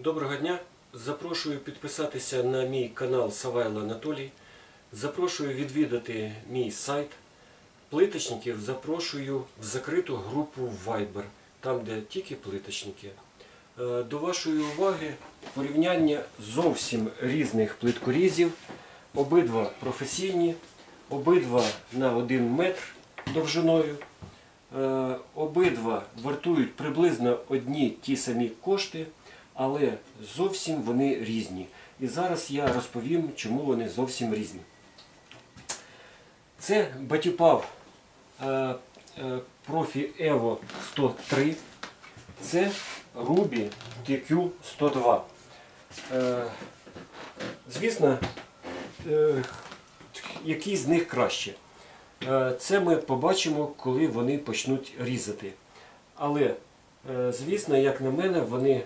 Доброго дня! Запрошую підписатися на мій канал Савайло Анатолій. Запрошую відвідати мій сайт. Плиточників запрошую в закриту групу Viber, там де тільки плиточники. До вашої уваги порівняння зовсім різних плиткорізів. Обидва професійні, обидва на 1 метр довжиною. Обидва вартують приблизно одні ті самі кошти, але зовсім вони різні. І зараз я розповім, чому вони зовсім різні. Це Батіпав Profi Evo 103, це Ruby TQ 102. Звісно, який з них краще. Це ми побачимо, коли вони почнуть різати. Але, звісно, як на мене, вони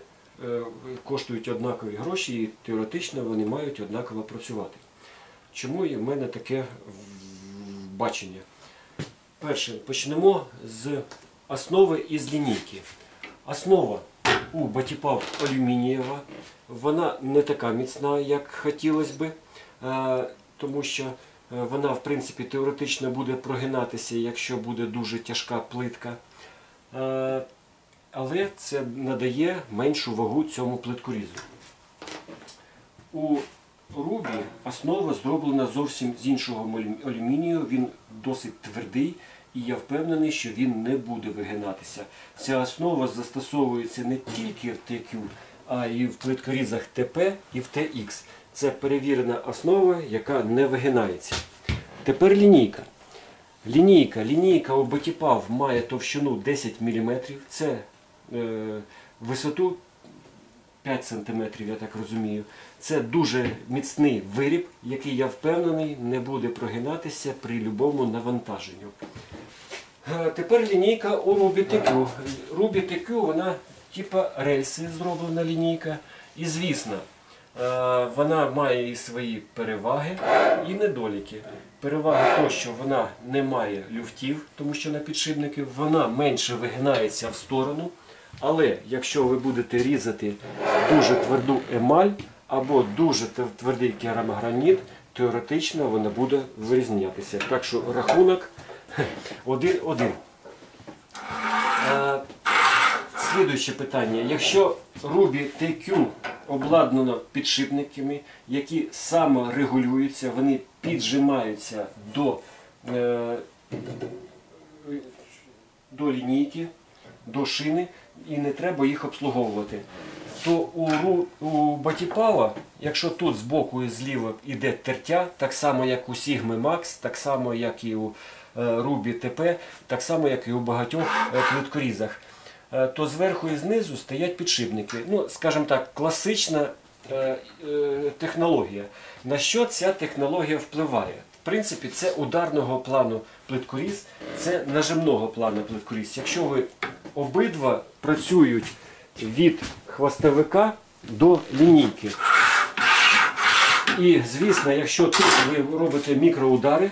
коштують однакові гроші і теоретично вони мають однаково працювати. Чому і в мене таке бачення? Перше, почнемо з основи і з лінійки. Основа у Батіпав алюмінієва. Вона не така міцна, як хотілося би, тому що вона, в принципі, теоретично буде прогинатися, якщо буде дуже тяжка плитка. Але це надає меншу вагу цьому плиткорізу. У Рубі основа зроблена зовсім з іншого алюмінію. Він досить твердий і я впевнений, що він не буде вигинатися. Ця основа застосовується не тільки в TQ, а і в плиткорізах ТП і в TX. Це перевірена основа, яка не вигинається. Тепер лінійка. Лінійка у Батіпав має товщину 10 мм. Це висоту 5 см, я так розумію. Це дуже міцний виріб, який, я впевнений, не буде прогинатися при будь-якому навантаженню. Тепер лінійка у Ruby TQ. Ruby TQ, вона типа рельси зроблена лінійка. І, звісно, вона має і свої переваги, і недоліки. Перевага то, що вона не має люфтів, тому що на підшипники, вона менше вигинається в сторону. Але якщо ви будете різати дуже тверду емаль або дуже твердий керамограніт, теоретично вона буде вирізнятися. Так що рахунок 1-1. Слідуюче питання. Якщо Ruby TQ обладнано підшипниками, які саморегулюються, вони піджимаються до лінійки, до шини, і не треба їх обслуговувати, то у Батіпава, якщо тут збоку і зліва йде тертя, так само як у Sigma Max, так само як і у Ruby TP, так само як і у багатьох плиткорізах, то зверху і знизу стоять підшипники. Ну, скажімо так, класична технологія. На що ця технологія впливає? В принципі, це ударного плану плиткоріз, це нажимного плану плиткоріз. Якщо ви обидва працюють від хвостовика до лінійки. І, звісно, якщо тут ви робите мікроудари,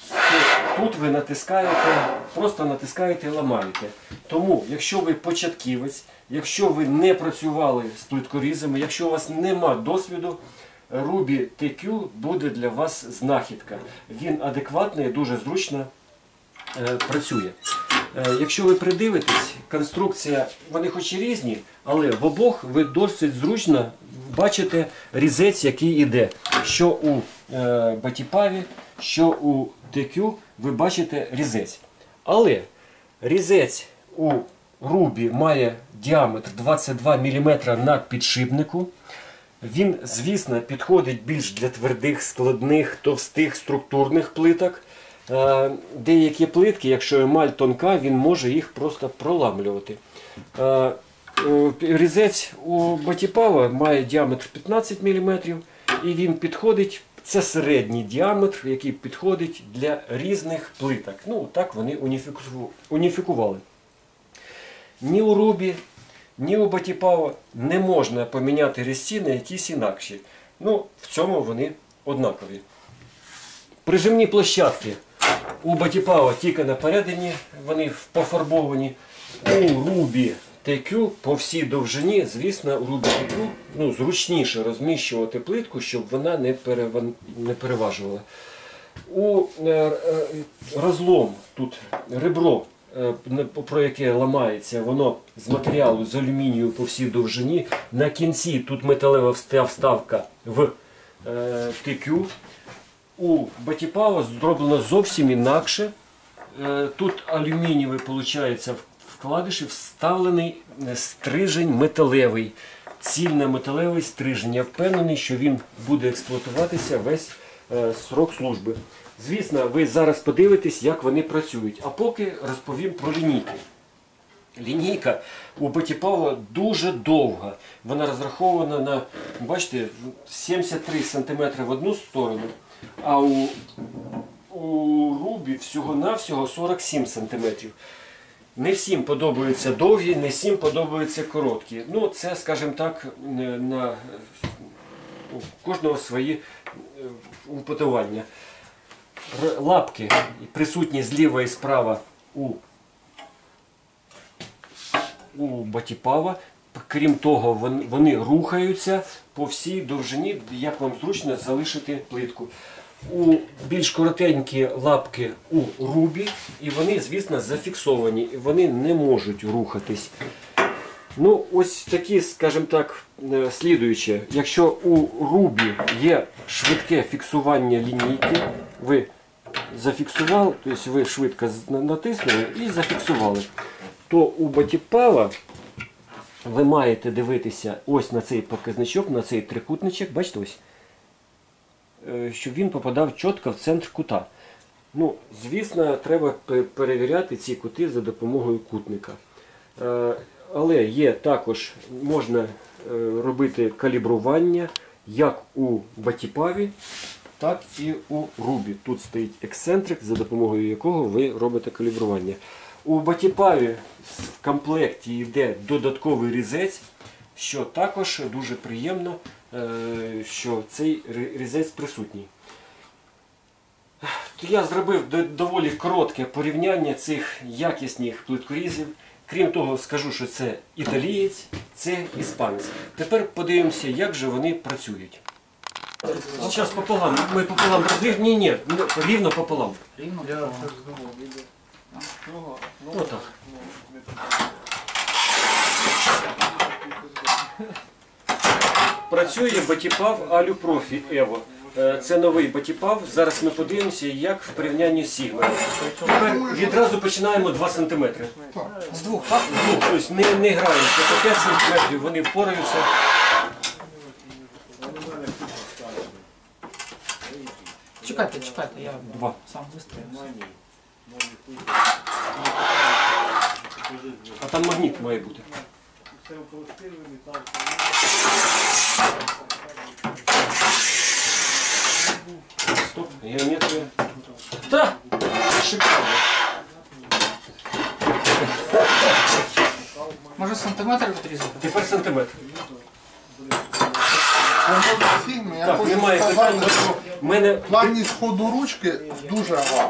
то тут ви натискаєте, просто натискаєте і ламаєте. Тому, якщо ви початківець, якщо ви не працювали з плиткорізами, якщо у вас нема досвіду, Ruby TQ буде для вас знахідка. Він адекватний і дуже зручно працює. Якщо ви придивитесь, конструкція, вони хоч і різні, але в обох ви досить зручно бачите різець, який йде. Що у Батіпаві, що у TQ, ви бачите різець. Але різець у Ruby має діаметр 22 мм на підшипнику. Він, звісно, підходить більш для твердих, складних, товстих, структурних плиток. Деякі плитки, якщо емаль тонка, він може їх просто проламлювати. Різець у Батіпава має діаметр 15 мм і він підходить, це середній діаметр, який підходить для різних плиток. Ну, так вони уніфікували. Ні у Ruby, ні у Батіпава не можна поміняти різці на якісь інакші. Ну, в цьому вони однакові. Прижимні площадки у Батіпава тільки на передині, вони пофарбовані. У Ruby TQ по всій довжині, звісно, у Рубі TQ зручніше розміщувати плитку, щоб вона не переважувала. У розлом, тут ребро, про яке ламається, воно з матеріалу, з алюмінію по всій довжині. На кінці тут металева вставка в TQ. У Батіпава зроблено зовсім інакше. Тут алюмінієвий, виходить, вкладиші, вставлений стрижень металевий, цільно-металевий стрижень. Я впевнений, що він буде експлуатуватися весь срок служби. Звісно, ви зараз подивитесь, як вони працюють. А поки розповім про лінійки. Лінійка у Батіпава дуже довга. Вона розрахована на, бачите, 73 см в одну сторону, а у Рубі всього-навсього 47 см. Не всім подобаються довгі, не всім подобаються короткі. Ну, це, скажімо так, у кожного свої уподобання. Лапки присутні зліва і справа у Батіпава. Крім того, вони рухаються по всій довжині, як вам зручно залишити плитку. У більш коротенькі лапки у Рубі, і вони, звісно, зафіксовані, і вони не можуть рухатись. Ну, ось такі, скажімо так, слідуючі. Якщо у Рубі є швидке фіксування лінійки, ви зафіксували, тобто ви швидко натиснули і зафіксували, то у Батіпава ви маєте дивитися ось на цей показничок, на цей трикутничок, бачите ось, щоб він попадав чітко в центр кута. Ну, звісно, треба перевіряти ці кути за допомогою кутника. Але є також, можна робити калібрування як у Батіпаві, так і у Рубі. Тут стоїть ексцентрик, за допомогою якого ви робите калібрування. У Батіпаві в комплекті йде додатковий різець, що також дуже приємно, що цей різець присутній. Я зробив доволі коротке порівняння цих якісних плиткорізів. Крім того, скажу, що це італієць, це іспанець. Тепер подивимося, як же вони працюють. Зараз пополам, ми пополам розріжемо. Ні, рівно пополам. Рівно? Отак. Працює Батіпав Алюпрофі Ево. Це новий Батіпав. Зараз ми подивимося, як в порівнянні з Сігмою. Тепер відразу починаємо 2 см. З двох, так? Тобто не граємося, по 5 см вони впораються. Чекайте, я Два. сам вистрілюся. А там магніт має бути. Стоп, геометрія. Та! Шикарно. Може сантиметр відрізати? Тепер сантиметр. Я Так, хочу немає питань, сказати, бо що в мене плавність ходу ручки дуже гарна,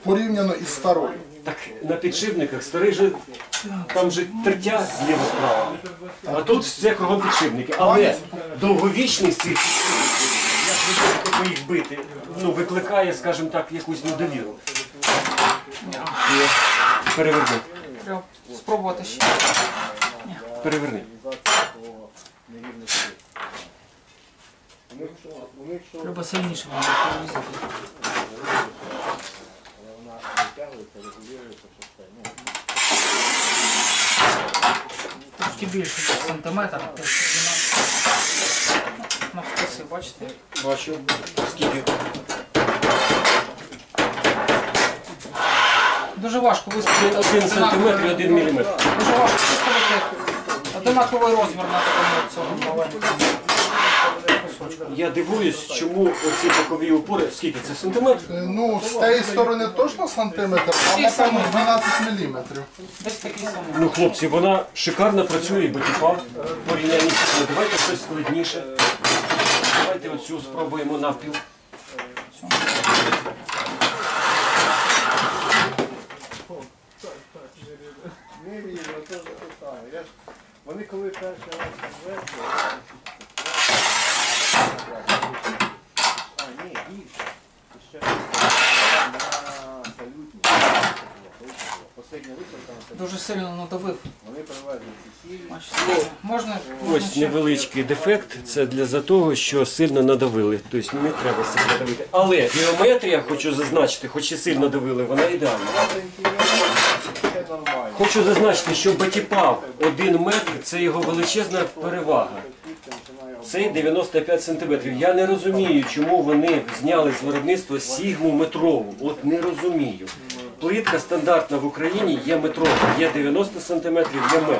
порівняно із старою. так, на підшипниках старий же, там же тертя зліва справа. А тут все кругом підшипники. Але довговічність цих підшипників, як ви будете по їх бити, викликає, скажімо так, якусь недовіру. Переверни. Треба спробувати ще. Переверни. Треба сильніше відрізати. Трошки більше сантиметр. Навскоси, бачите? Бачу. Скільки? Дуже важко виставити. 1 сантиметр і 1 міліметр. Дуже важко виставити одинаковий розмір на такому цього маленькому кусочку. Я дивуюсь, чому оці бокові упори, скільки це сантиметр? Ну, з тієї сторони точно сантиметр, а напевно 12 міліметрів. Десь такий самий. Ну, хлопці, вона шикарно працює, Батіпав в порівнянні з цим. Давайте щось складніше. Давайте оцю спробуємо навпіл. коли перший раз ввести, а, ні, більше. Ще на салютні. Последня виставка на салютні. Дуже сильно надавив. Вони привезли ці сілі. Бачите, можна Ось ще? невеличкий дефект, це для того, що сильно надавили. Тобто не треба сильно давити. Але геометрія, хочу зазначити, хоч і сильно давили, вона ідеальна. Це нормально. Хочу зазначити, що батіпав 1 метр – це його величезна перевага. Це 95 см. Я не розумію, чому вони зняли з виробництва сігму метрову. От не розумію. Плитка стандартна в Україні є метрова, є 90 см, є метр.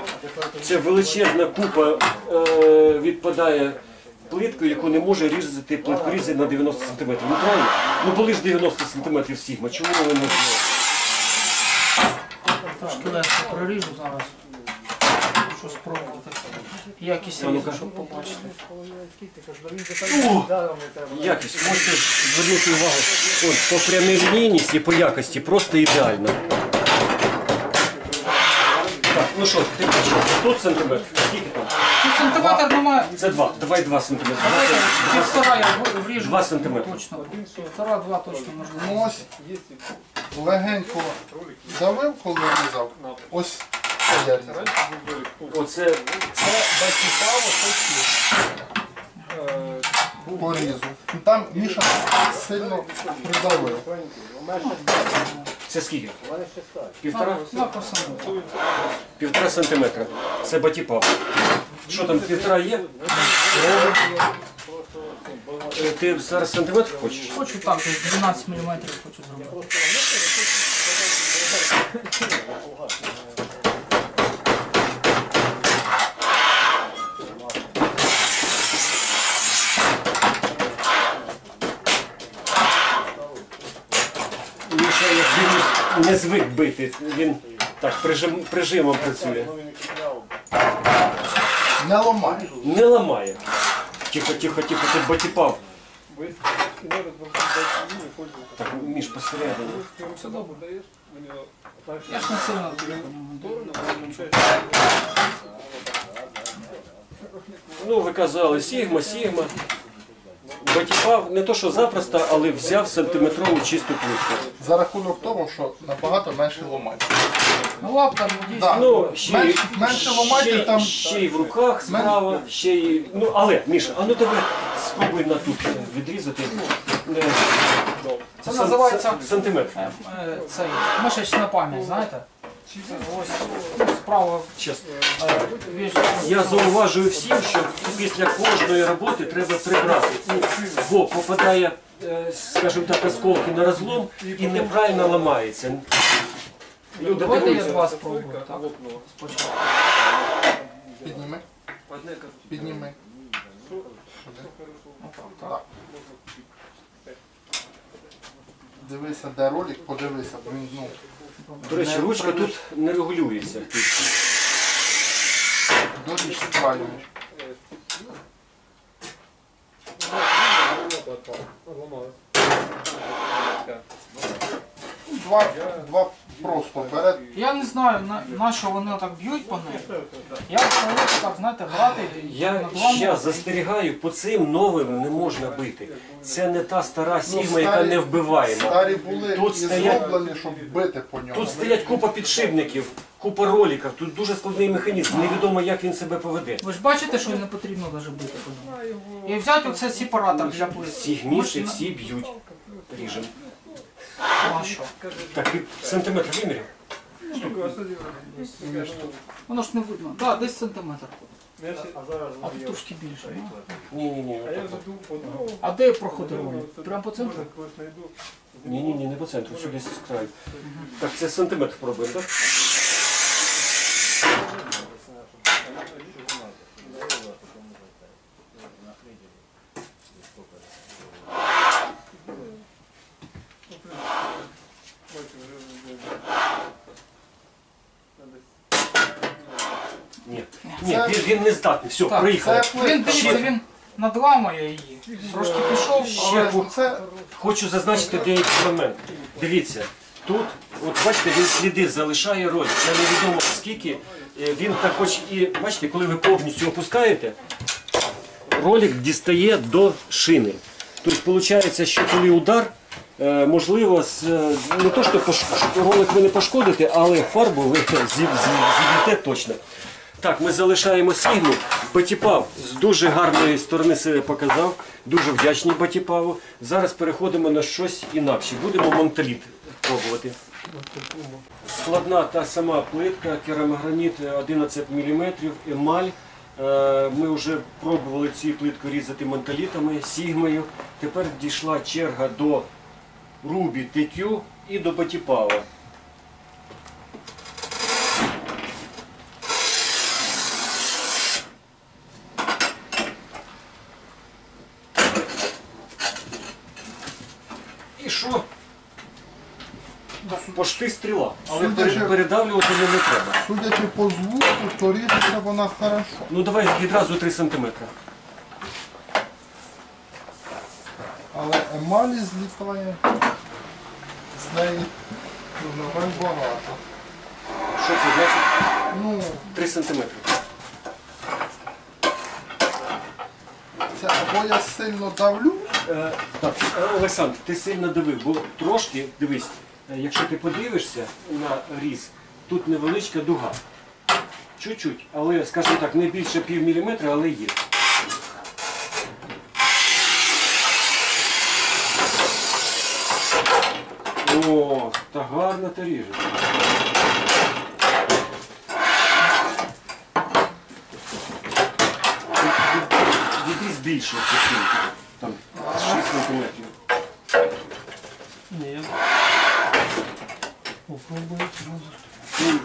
Це величезна купа відпадає плитку, яку не може різати плиткорізи на 90 см. Ну правильно? Ну були ж 90 см сігма, чому вони не зняли? Трошки легше проріжу зараз. Що спробувати. Якість різу, щоб побачити. Якість, можете звернути увагу, от, по прямій лінійності, по якості, просто ідеально. Так, ну що, ти бачиш, тут сантиметр, скільки там? Тут сантиметр немає. Це 2, давай 2 сантиметри. Давайте півтора я вріжу. 2 сантиметри. Точно. Півтора-два точно можливо. Ну ось легенько давив, коли різав. Ось це я різав. Оце Це батьківпаво, порізу. І там Міша сильно придавив. це скільки? Вони ще старі. Півтора? Запросимо. 1,5 сантиметра. Це батіпав. Що там, 1,5 є? Ти зараз сантиметр хочеш? Хочу так, десь 12 мм хочу зробити. Міша, як він не звик бити, він так прижимом працює. Не ламай. Не ламає. Тихо, тихо, тихо, тут батіпав. Так, Міш, посередині. Я ж не сильно. Ну, ви казали, сігма. Батіпав не то, що запросто, але взяв сантиметрову чисту плитку. За рахунок того, що набагато менше ламати. Ну лапка, ну дійсно. Да. Ну, ще, Менше ламати там. ще й в руках справа, ще й... Ну, але, Міша, а ну давай спробуй на тут відрізати. Це називається Сантиметр. цей мишечна пам'ять, знаєте? Ось справа. Чесно. Віж. Я зауважую всім, що після кожної роботи треба прибрати. Бо попадає, скажімо так, осколки на розлом і неправильно ламається. Люди Давайте я дивуються. два спробую. Так, спочатку. Підніми. Підніми. Так. Дивися, де ролик, подивися, бо він, ну, До речі, ручка тут не регулюється. доріж правильно. Два просто бере. Я не знаю, на що вони так б'ють по неї. Я привик так, знаєте, брати. Я на два ще застерігаю, по цим новим не можна бити. Це не та стара сігма, яка старі- не вбиваєма. Старі були Тут і стоять- зроблені, щоб бити по ньому. Тут стоять купа підшипників, купа роликів, тут дуже складний механізм, невідомо як він себе поведе. Ви ж бачите, що не потрібно навіть бити по ньому. І взяти оце сепаратор для плит. Сігміші всі б'ють. Ріжем. А що? Так, ти сантиметр виміряв? Воно ж не видно. Так, десь сантиметр. А зараз А тут трошки більше. Ну. Ні. А де проходить ролик? Прямо по центру? Ні, не по центру, сюди з краю. Так, це сантиметр пробуємо, так? Ні, він не здатний. Все, Так, приїхали. це Він, дивіться, він надламує її. Трошки пішов, Ще Це хочу зазначити деякий момент. Дивіться, тут, от бачите, він сліди залишає ролик. Це невідомо скільки він також і, бачите, коли ви повністю опускаєте, ролик дістає до шини. Тобто виходить, що коли удар, можливо, не то, що ролик ви не пошкодите, але фарбу ви зіб'єте точно. Так, ми залишаємо сігму. Батіпав з дуже гарної сторони себе показав. Дуже вдячні Батіпаву. Зараз переходимо на щось інакше. Будемо монталіт пробувати. Складна та сама плитка, керамограніт 11 мм, емаль. Ми вже пробували цю плитку різати монталітами, сігмою. Тепер дійшла черга до Рубі TQ і до Батіпава. І що? Пошти стріла, але передавлювати не треба. Судячи по звуку, то ріжеться вона хорошо. Ну давай відразу 3 см. Але емалі злітає з неї новин багато. Що це значить? Ну, 3 см. це або я сильно давлю, Так, Олександр, ти сильно давив, бо трошки, дивись, якщо ти подивишся на різ, тут невеличка дуга. Чуть-чуть, але, скажімо так, не більше пів міліметра, але є. О, та гарно ти ріжеш. Відріз більше, там 6 см. Ні. Попробуй.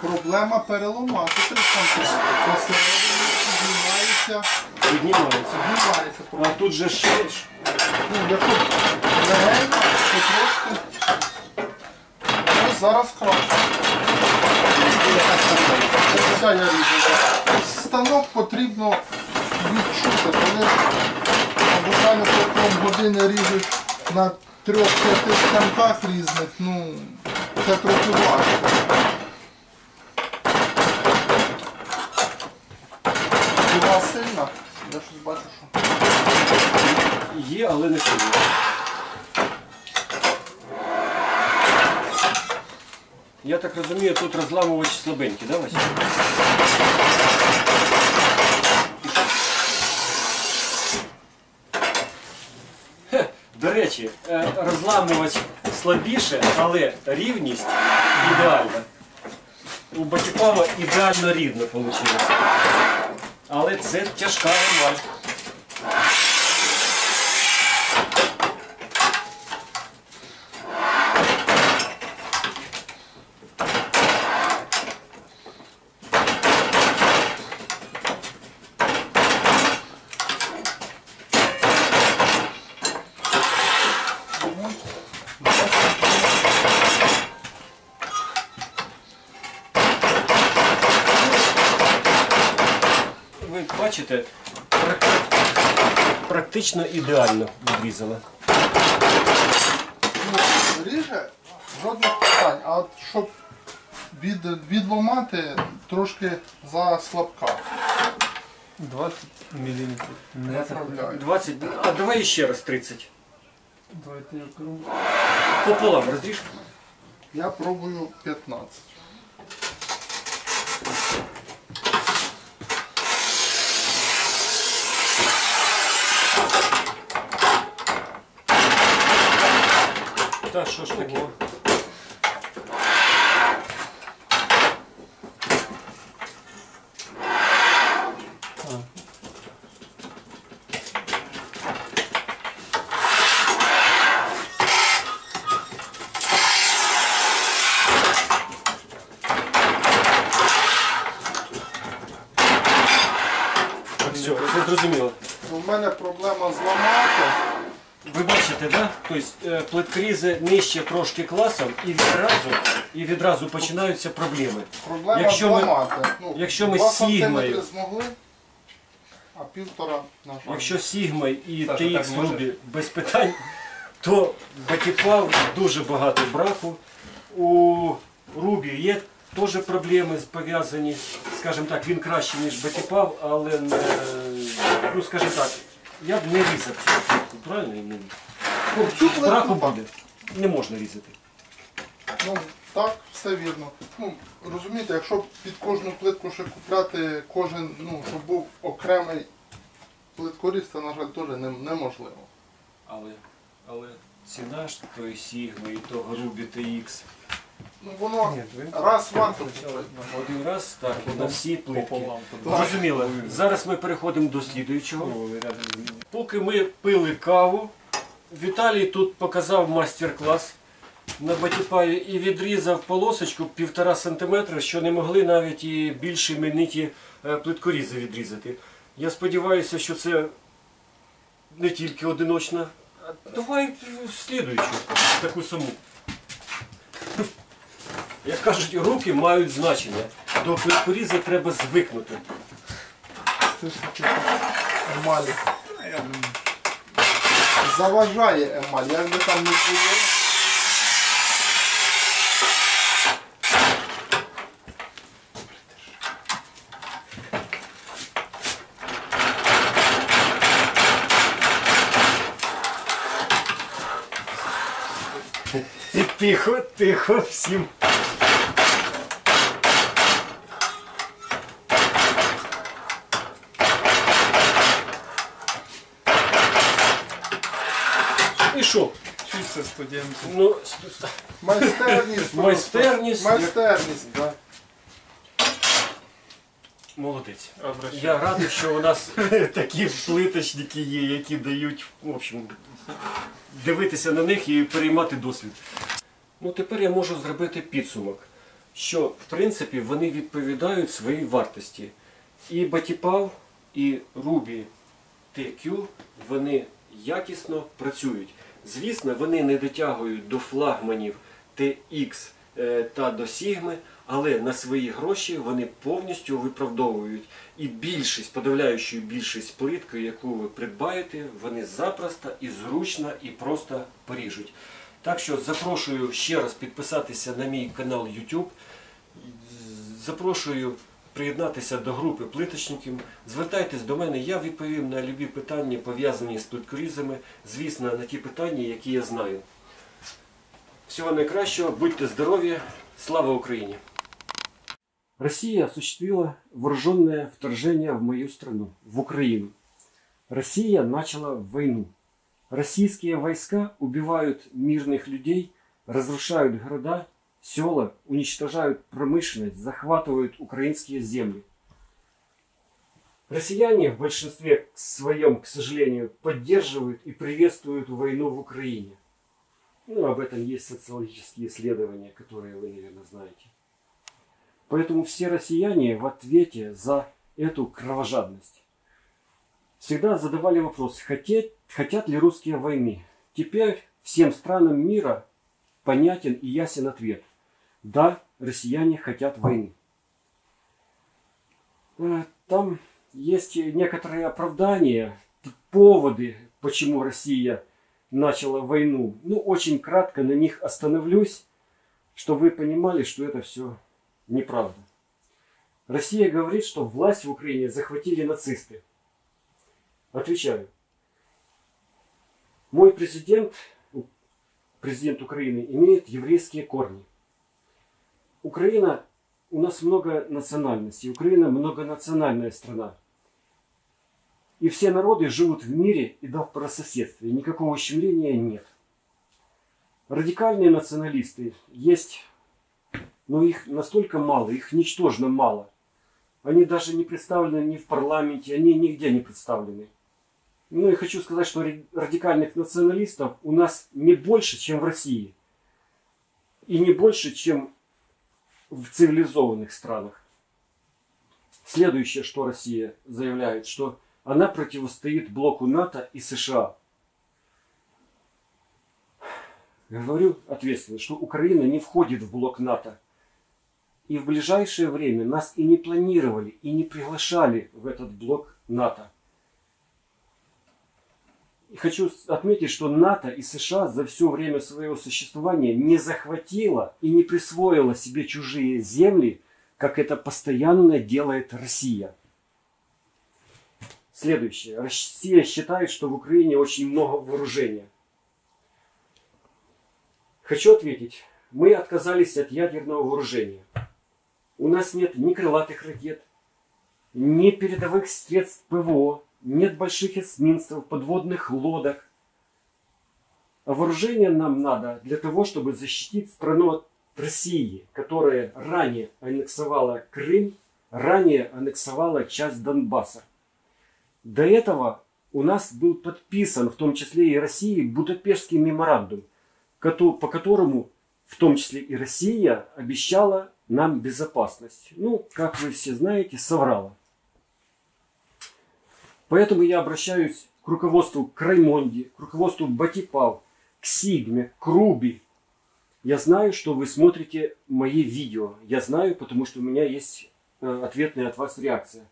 проблема переламати 3 см. Посередині Піднімається. піднімається. А тут же ще. Ну, якщо легенько, то трошки. Ось зараз краще. Ось я ріжу. Станок потрібно відчути, коли буквально протягом години ріжеш на 3-5 станках різних, ну, це трохи важко. Була сильна, я щось бачу, що. Є, але не сильно. Я так розумію, тут розламувач слабенький, да, Вася? До речі, розламувач слабіше, але рівність ідеальна. У Батіпава ідеально рівно вийшло. Але це тяжка емаль. Ви бачите, практично ідеально відрізала. Ну, ріже, жодних питань, а от щоб відломати, трошки заслабка. 20 мм. Не Направляю. 20, а давай ще раз 30. Давайте я круг. Пополам розріж. Я пробую 15. Та що ж таке? Все, все зрозуміло. У мене проблема зламати. Ви бачите, да? Тобто плиткорізи нижче трошки класом і відразу починаються проблеми. Проблема Якщо ми- зламати. Ну, якщо ми 2 сігмою- сантиметри змогли, а 1,5 на жаль. Якщо Сігма і Саша, TX так можеш? Ruby без питань, то Батіпав дуже багато браку. У Ruby є теж проблеми пов'язані. Скажімо так, він краще, ніж Батіпав, але не, ну, скажімо так, я б не різав цю плитку, правильно? І не Ну, цю плитку браку так. буде. Не можна різати. Ну, так, все вірно. Ну, розумієте, якщо під кожну плитку ще купляти кожен, ну, щоб був окремий плиткоріз, це, на жаль, теж неможливо. Але ціна ж тої Сігми і того Рубі TX. Ну, воно раз варто купити. Один раз, так, на всі плитки. Пополам. Зрозуміло. Зараз ми переходимо до слідуючого. Поки ми пили каву, Віталій тут показав майстер-клас на Батіпаві і відрізав полосочку 1,5 см, що не могли навіть і більш імениті плиткорізи відрізати. Я сподіваюся, що це не тільки одиночна. Давай слідуючу, таку саму. Як кажуть, руки мають значення. До плиткоріза треба звикнути. Це ж таки емалі. Заважає емаль, як би там не було. Тихо, тихо всім. І що? Вчиться студент. Ну, Майстерність. Майстерність. Майстерність. да. Молодець. Обращаю. Я радий, що у нас такі плиточники є, які дають, в общем, дивитися на них і переймати досвід. Ну, тепер я можу зробити підсумок, що, в принципі, вони відповідають своїй вартості. І Батіпав, і Ruby TQ, вони якісно працюють. Звісно, вони не дотягують до флагманів TX та до Sigma, але на свої гроші вони повністю виправдовують. І більшість, подавляючу більшість плитки, яку ви придбаєте, вони запросто і зручно і просто поріжуть. Так що запрошую ще раз підписатися на мій канал YouTube. Запрошую приєднатися до групи плиточників. Звертайтесь до мене, я відповім на любі питання, пов'язані з плиткорізами, звісно, на ті питання, які я знаю. Всего наикращего, будьте здоровы, слава Украине! Россия осуществила вооруженное вторжение в мою страну, в Украину. Россия начала войну. Российские войска убивают мирных людей, разрушают города, села, уничтожают промышленность, захватывают украинские земли. Россияне в большинстве своем, к сожалению, поддерживают и приветствуют войну в Украине. Ну, об этом есть социологические исследования, которые вы, наверное, знаете. Поэтому все россияне в ответе за эту кровожадность всегда задавали вопрос, хотят ли русские войны. Теперь всем странам мира понятен и ясен ответ. Да, россияне хотят войны. Там есть некоторые оправдания, поводы, почему Россия начала войну. Ну, очень кратко на них остановлюсь, чтобы вы понимали, что это все неправда. Россия говорит, что власть в Украине захватили нацисты. Отвечаю. Мой президент Украины, имеет еврейские корни. Украина, у нас много национальностей. Украина многонациональная страна. И все народы живут в мире и в добрососедстве. Никакого ущемления нет. Радикальные националисты есть, но их настолько мало, их ничтожно мало. Они даже не представлены ни в парламенте, они нигде не представлены. Ну и хочу сказать, что радикальных националистов у нас не больше, чем в России. И не больше, чем в цивилизованных странах. Следующее, что Россия заявляет, что она противостоит блоку НАТО и США. Говорю ответственно, что Украина не входит в блок НАТО. И в ближайшее время нас и не планировали, и не приглашали в этот блок НАТО. И хочу отметить, что НАТО и США за все время своего существования не захватило и не присвоило себе чужие земли, как это постоянно делает Россия. Следующее. Россия считает, что в Украине очень много вооружения. Хочу ответить. Мы отказались от ядерного вооружения. У нас нет ни крылатых ракет, ни передовых средств ПВО, нет больших эсминцев, подводных лодок. А вооружение нам надо для того, чтобы защитить страну от России, которая ранее аннексовала Крым, ранее аннексовала часть Донбасса. До этого у нас был подписан, в том числе и Россией, Будапештский меморандум, по которому, в том числе и Россия, обещала нам безопасность. Ну, как вы все знаете, соврала. Поэтому я обращаюсь к руководству Краймонди, к руководству Батипал, к Сигме, к Руби. Я знаю, что вы смотрите мои видео. Я знаю, потому что у меня есть ответная от вас реакция.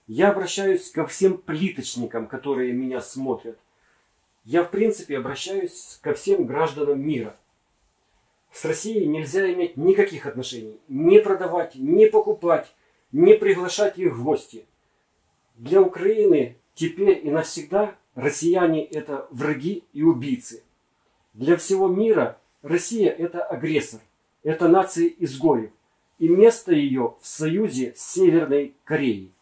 Я обращаюсь ко всем плиточникам, которые меня смотрят. Я, в принципе, обращаюсь ко всем гражданам мира. С Россией нельзя иметь никаких отношений. Не продавать, не покупать, не приглашать их в гости. Для Украины теперь и навсегда россияне – это враги и убийцы. Для всего мира Россия – это агрессор, это нация изгоев. И место ее в союзе с Северной Кореей.